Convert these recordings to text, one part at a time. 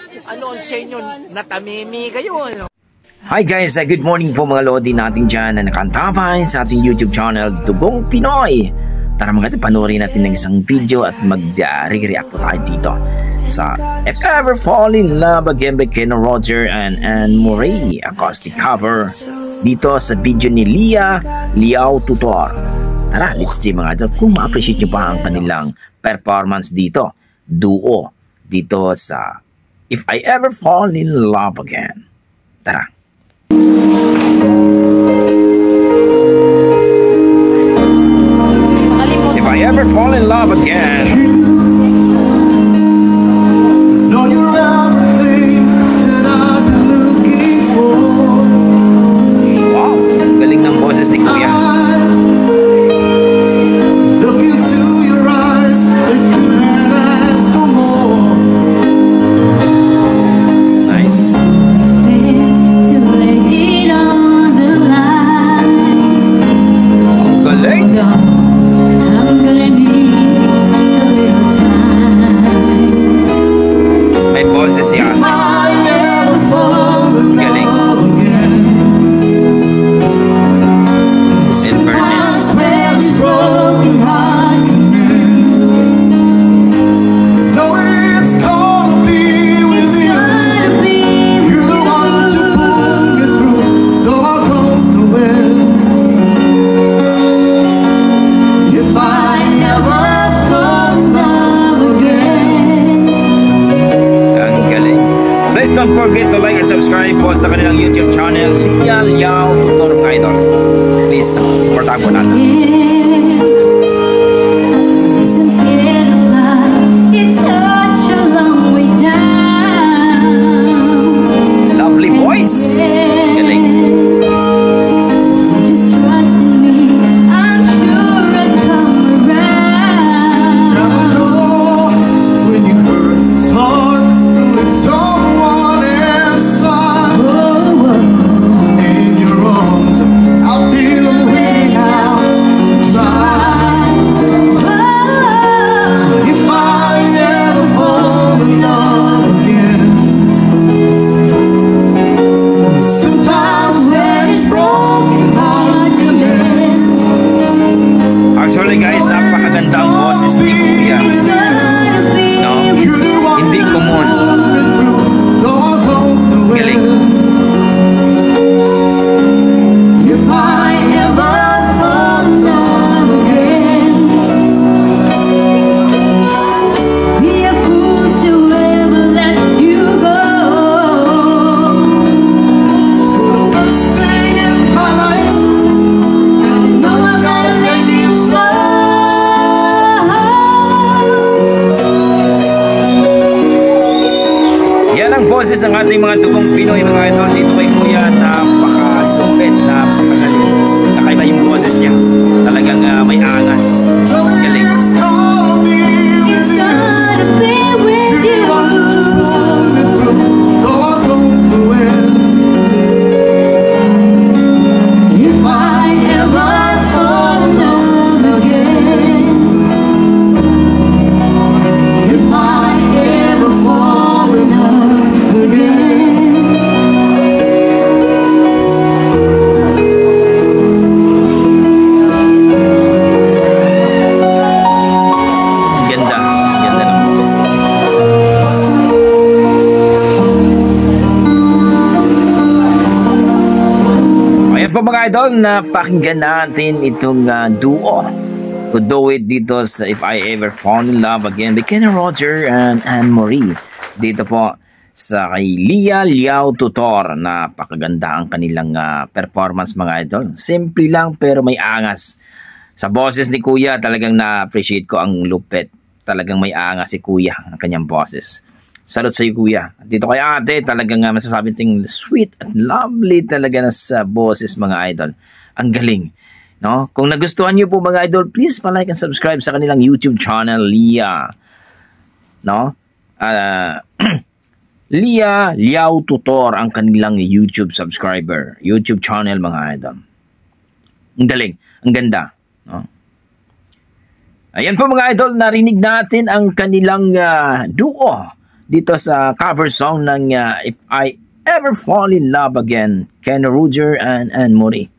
Ano sa inyo? Natamimi kayo, ano? Hi guys, good morning po mga lodi natin dyan na nakantabay sa ating YouTube channel, Dugong Pinoy. Tara mga panoorin natin ng isang video at mag-react po tayo dito sa If Ever Fall in Love Again by Kenna Roger and Anne Murray acoustic cover dito sa video ni Lia Liao Tutor. Tara, let's see mga idol kung ma-appreciate nyo pa ang kanilang performance dito, duo dito sa If I Ever Fall in Love Again. Tara. If I ever fall in love again. No, you're everything that I've been looking for. Wow, galing ng boses ni Kuya. Look into your eyes and couldn't ask for more. Nice. Galing. May boses yan. Galing. In fairness. No, it's gonna be with you. You're the one to pull me through, though I don't know when. If I ever fall in love again. Ang galing. Please don't forget to like and subscribe po sa kanilang YouTube channel, Lia Liao Tutor mga idol. Please, supportahan po natin. Lovely voice. Galing. Never know when you hurt, it's hard with someone inside. In your arms, I'll feel way out. Try. If I ever fall in love again. Sometimes when it's broken, I can mend. Actually guys, napakaganda ang boses ni Kuya. No? Hindi common. Galing. If I ever fall in love again, be a fool to ever let you go. The best thing in my life, I know I gotta let you slow. Yan ang boses ng ating mga Dugong Pinoy mga idol dito kay Kuya. Napakalupit, napakagaling. Kakaiba yung boses niya. Talagang may angas. Galing. It's gonna be with you. You want to pull me through, though I don't know when. If I ever fall in love again, if I ever fall in love again. Ganda. Ganda ng boses. Ayan po mga idol, napakinggan natin itong duo to do it dito sa If I Ever Fall in Love Again by Kenna Roger and Anne Murray. Dito po sa kay Lia Liao Tutor. Napakaganda ang kanilang performance mga idol. Simple lang pero may angas. Sa boses ni Kuya, talagang na-appreciate ko ang lupit. Talagang may angas si Kuya, ang kanyang boses. Salute sa iyo Kuya. Dito kay ate, talagang masasabi ting sweet at lovely talaga na sa boses mga idol. Ang galing. No? Kung nagustuhan niyo po mga idol, please pa-like and subscribe sa kanilang YouTube channel, Lia. No? Lia Liao Tutor ang kanilang YouTube subscriber. YouTube channel mga idol. Ang galing. Ang ganda. No? Ayan po mga idol, narinig natin ang kanilang duo dito sa cover song ng If I Ever Fall in Love Again, Ken Roger and Anne Marie.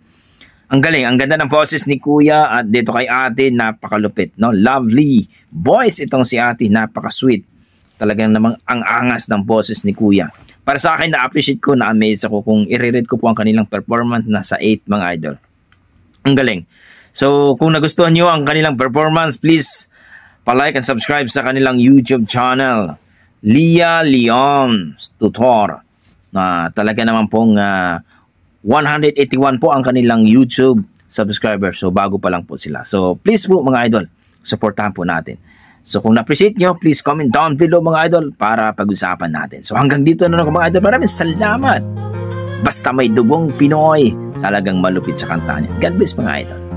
Ang galing, ang ganda ng boses ni Kuya at dito kay ate, napakalupit, no? Lovely voice itong si ate, napaka-sweet. Talagang namang ang angas ng boses ni Kuya. Para sa akin, na-appreciate ko, na-amaze ako kung i-rate ko po ang kanilang performance, nasa 8 mga idol. Ang galing. So, kung nagustuhan nyo ang kanilang performance, please palike and subscribe sa kanilang YouTube channel, Lia Leon Tutor. Na talaga naman pong 181 po ang kanilang YouTube subscribers. So, bago pa lang po sila. So, please po mga idol, supportahan po natin. So, kung na-appreciate nyo, please comment down below mga idol para pag-usapan natin. So, hanggang dito na lang mga idol. Maraming salamat. Basta may dugong Pinoy, talagang malupit sa kanta niya. God bless mga idol.